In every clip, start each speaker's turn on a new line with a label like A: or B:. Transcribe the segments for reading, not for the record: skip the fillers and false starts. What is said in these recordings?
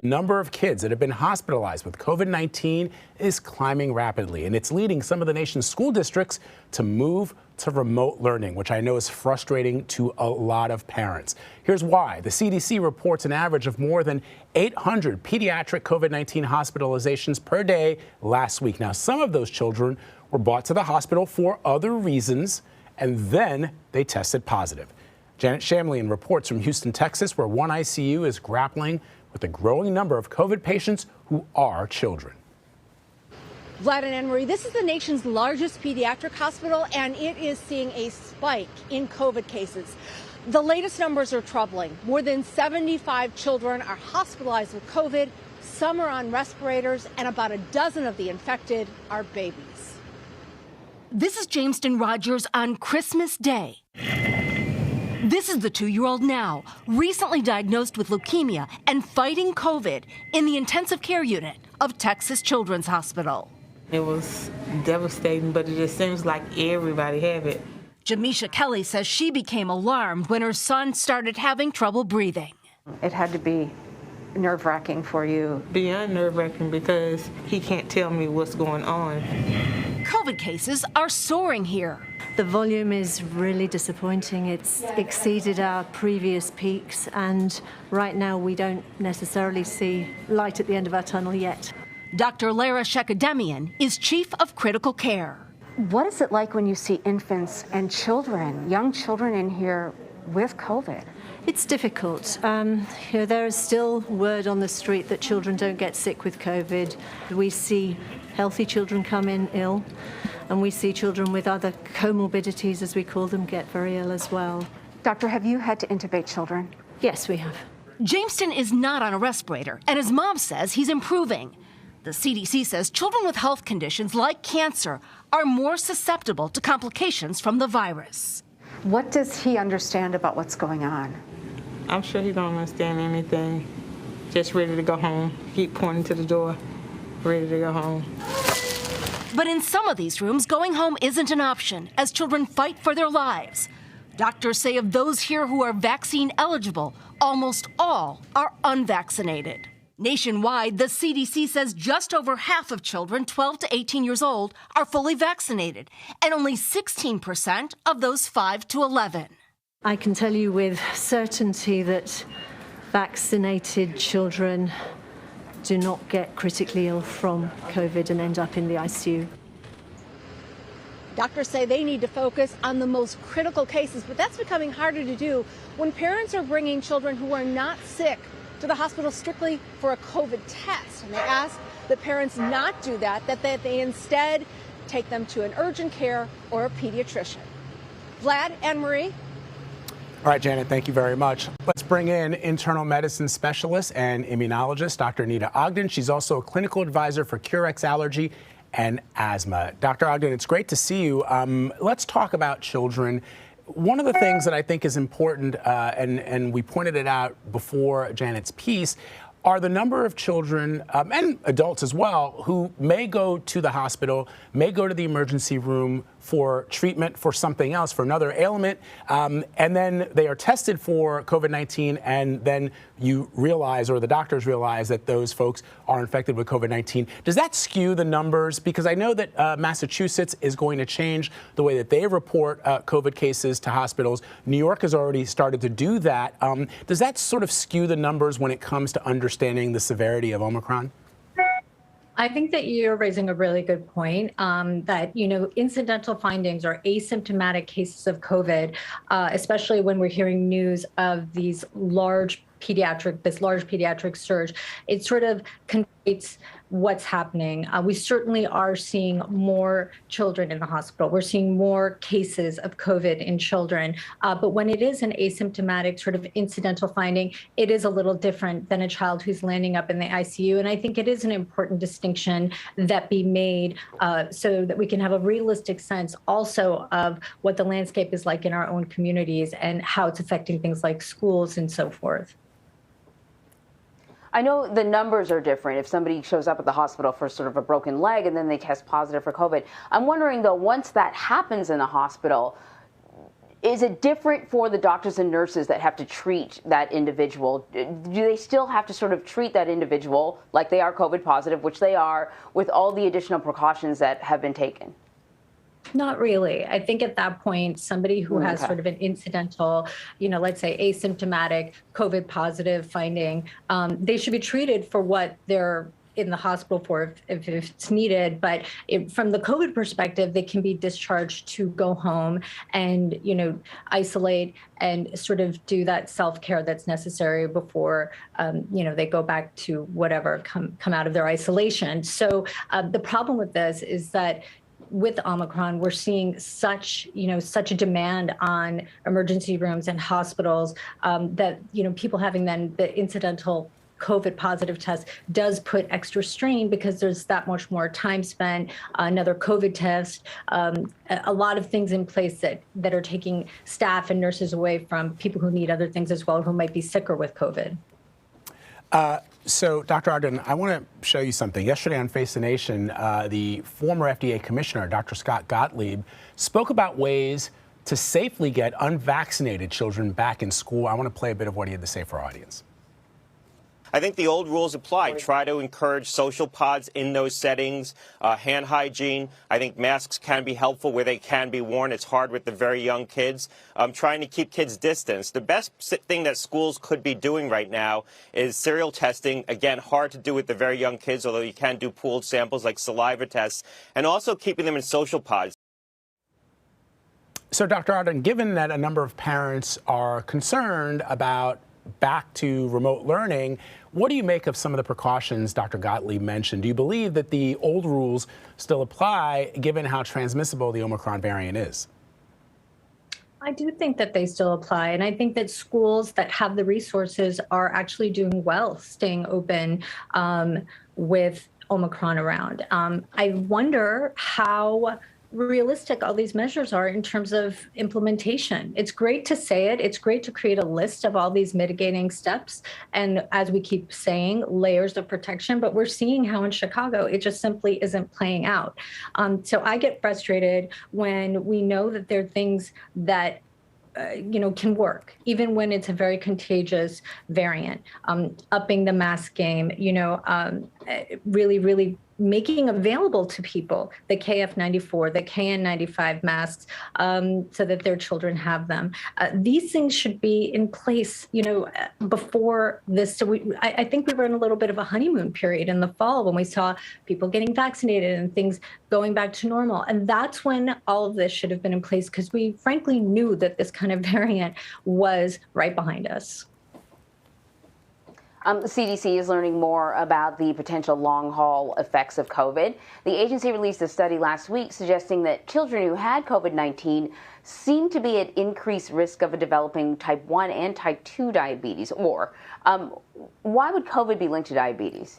A: The number of kids that have been hospitalized with COVID-19 is climbing rapidly, and it's leading some of the nation's school districts to move to remote learning, which I know is frustrating to a lot of parents. Here's why. The CDC reports an average of more than 800 pediatric COVID-19 hospitalizations per day last week. Now, some of those children were brought to the hospital for other reasons, and then they tested positive. Janet Shamlian reports from Houston, Texas, where one ICU is grappling with a growing number of COVID patients who are children.
B: Vlad and Anne-Marie, this is the nation's largest pediatric hospital, and it is seeing a spike in COVID cases. The latest numbers are troubling. More than 75 children are hospitalized with COVID. Some are on respirators, and about a dozen of the infected are babies.
C: This is Jameston Rogers on Christmas Day. This is the 2-year-old now, recently diagnosed with leukemia and fighting COVID in the intensive care unit of Texas Children's Hospital.
D: It was devastating, but it just seems like everybody have it.
C: Jamisha Kelly says she became alarmed when her son started having trouble breathing.
E: It had to be nerve-wracking for you.
D: Beyond nerve-wracking because he can't tell me what's going on.
C: COVID cases are soaring here.
F: The volume is really disappointing. It's exceeded our previous peaks, and right now we don't necessarily see light at the end of our tunnel yet.
C: Dr. Lara Shekademian is chief of critical care.
E: What is it like when you see infants and children, young children in here with COVID?
F: It's difficult. There is still word on the street that children don't get sick with COVID. We see healthy children come in ill, and we see children with other comorbidities, as we call them, get very ill as well.
E: Doctor, have you had to intubate children?
F: Yes, we have.
C: Jameston is not on a respirator, and his mom says he's improving. The CDC says children with health conditions like cancer are more susceptible to complications from the virus.
E: What does he understand about what's going on?
D: I'm sure he don't understand anything. Just ready to go home. Keep pointing to the door, ready to go home.
C: But in some of these rooms, going home isn't an option as children fight for their lives. Doctors say of those here who are vaccine eligible, almost all are unvaccinated. Nationwide, the CDC says just over half of children 12 to 18 years old are fully vaccinated, and only 16% of those 5 to 11.
F: I can tell you with certainty that vaccinated children do not get critically ill from COVID and end up in the ICU.
B: Doctors say they need to focus on the most critical cases, but that's becoming harder to do when parents are bringing children who are not sick to the hospital strictly for a COVID test. And they ask that parents not do that, that they instead take them to an urgent care or a pediatrician. Vlad, Anne-Marie?
A: All right, Janet, thank you very much. Let's bring in internal medicine specialist and immunologist, Dr. Neeta Ogden. She's also a clinical advisor for Curex Allergy and Asthma. Dr. Ogden, it's great to see you. Let's talk about children. One of the things that I think is important, and we pointed it out before Janet's piece, are the number of children and adults as well who may go to the hospital, may go to the emergency room for treatment for something else, for another ailment, and then they are tested for COVID-19, and then you realize, or the doctors realize, that those folks are infected with COVID-19. Does that skew the numbers? Because I know that Massachusetts is going to change the way that they report COVID cases to hospitals. New York has already started to do that. Does that sort of skew the numbers when it comes to understanding the severity of Omicron?
G: I think that you're raising a really good point, that, incidental findings or asymptomatic cases of COVID, especially when we're hearing news of this large pediatric surge, it sort of conveys what's happening. We certainly are seeing more children in the hospital. We're seeing more cases of COVID in children. But when it is an asymptomatic sort of incidental finding, it is a little different than a child who's landing up in the ICU. And I think it is an important distinction that be made so that we can have a realistic sense also of what the landscape is like in our own communities and how it's affecting things like schools and so forth.
H: I know the numbers are different if somebody shows up at the hospital for sort of a broken leg and then they test positive for COVID. I'm wondering, though, once that happens in the hospital, Is it different for the doctors and nurses that have to treat that individual? Do they still have to sort of treat that individual like they are COVID positive, which they are, with all the additional precautions that have been taken?
G: Not really. I think at that point, somebody who has sort of an incidental, let's say asymptomatic COVID positive finding, they should be treated for what they're in the hospital for if it's needed. But from the COVID perspective, they can be discharged to go home and, isolate and sort of do that self-care that's necessary before, they go back to whatever come out of their isolation. So the problem with this is that with Omicron, we're seeing such a demand on emergency rooms and hospitals that, people having then the incidental COVID positive test does put extra strain because there's that much more time spent, another COVID test, a lot of things in place that are taking staff and nurses away from people who need other things as well, who might be sicker with COVID.
A: So, Dr. Ogden, I want to show you something. Yesterday on Face the Nation, the former FDA commissioner, Dr. Scott Gottlieb, spoke about ways to safely get unvaccinated children back in school. I want to play a bit of what he had to say for our audience.
I: I think the old rules apply. Try to encourage social pods in those settings, hand hygiene. I think masks can be helpful where they can be worn. It's hard with the very young kids. Trying to keep kids distanced. The best thing that schools could be doing right now is serial testing. Again, hard to do with the very young kids, although you can do pooled samples like saliva tests, and also keeping them in social pods.
A: So, Dr. Ogden, given that a number of parents are concerned about back to remote learning, what do you make of some of the precautions Dr. Gottlieb mentioned? Do you believe that the old rules still apply, given how transmissible the Omicron variant is?
G: I do think that they still apply. And I think that schools that have the resources are actually doing well, staying open with Omicron around. I wonder how realistic all these measures are in terms of implementation. It's great to say it. It's great to create a list of all these mitigating steps. And as we keep saying, layers of protection, but we're seeing how in Chicago, it just simply isn't playing out. So I get frustrated when we know that there are things that can work, even when it's a very contagious variant. Upping the mask game, really making available to people the KF94, the KN95 masks, so that their children have them. These things should be in place, before this. So I think we were in a little bit of a honeymoon period in the fall when we saw people getting vaccinated and things going back to normal. And that's when all of this should have been in place, because we frankly knew that this kind of variant was right behind us.
H: The CDC is learning more about the potential long-haul effects of COVID. The agency released a study last week suggesting that children who had COVID-19 seem to be at increased risk of developing type 1 and type 2 diabetes. Or why would COVID be linked to diabetes?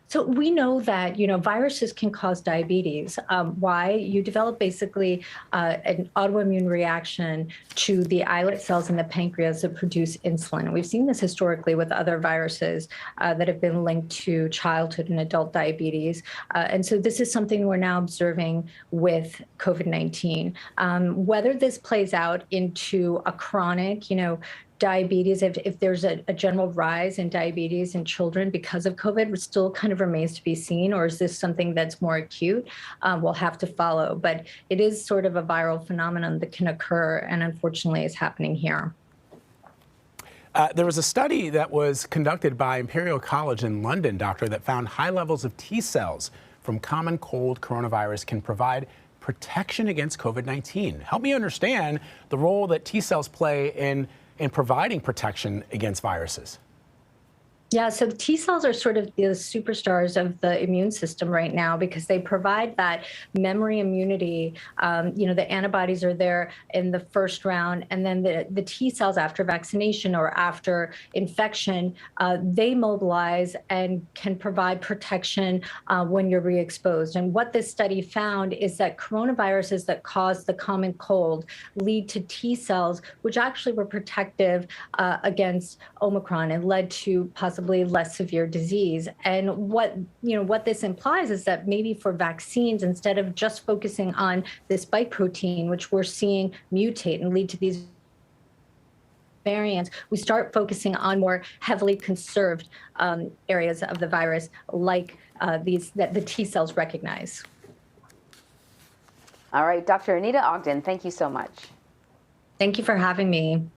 G: So we know that, viruses can cause diabetes. Why? You develop basically an autoimmune reaction to the islet cells in the pancreas that produce insulin. And we've seen this historically with other viruses that have been linked to childhood and adult diabetes. And so this is something we're now observing with COVID-19. Whether this plays out into a chronic, diabetes, if there's a general rise in diabetes in children because of COVID, it still kind of remains to be seen. Or is this something that's more acute? We'll have to follow. But it is sort of a viral phenomenon that can occur, and unfortunately is happening here.
A: There was a study that was conducted by Imperial College in London, doctor, that found high levels of T cells from common cold coronavirus can provide protection against COVID-19. Help me understand the role that T cells play in providing protection against viruses.
G: Yeah, so T cells are sort of the superstars of the immune system right now because they provide that memory immunity. The antibodies are there in the first round, and then the T cells after vaccination or after infection, they mobilize and can provide protection when you're re-exposed. And what this study found is that coronaviruses that cause the common cold lead to T cells, which actually were protective against Omicron and led to possibly possibly less severe disease. And what this implies is that maybe for vaccines, instead of just focusing on this spike protein, which we're seeing mutate and lead to these variants, we start focusing on more heavily conserved areas of the virus, like these that the T cells recognize.
H: All right, Dr. Anita Ogden, thank you so much.
G: Thank you for having me.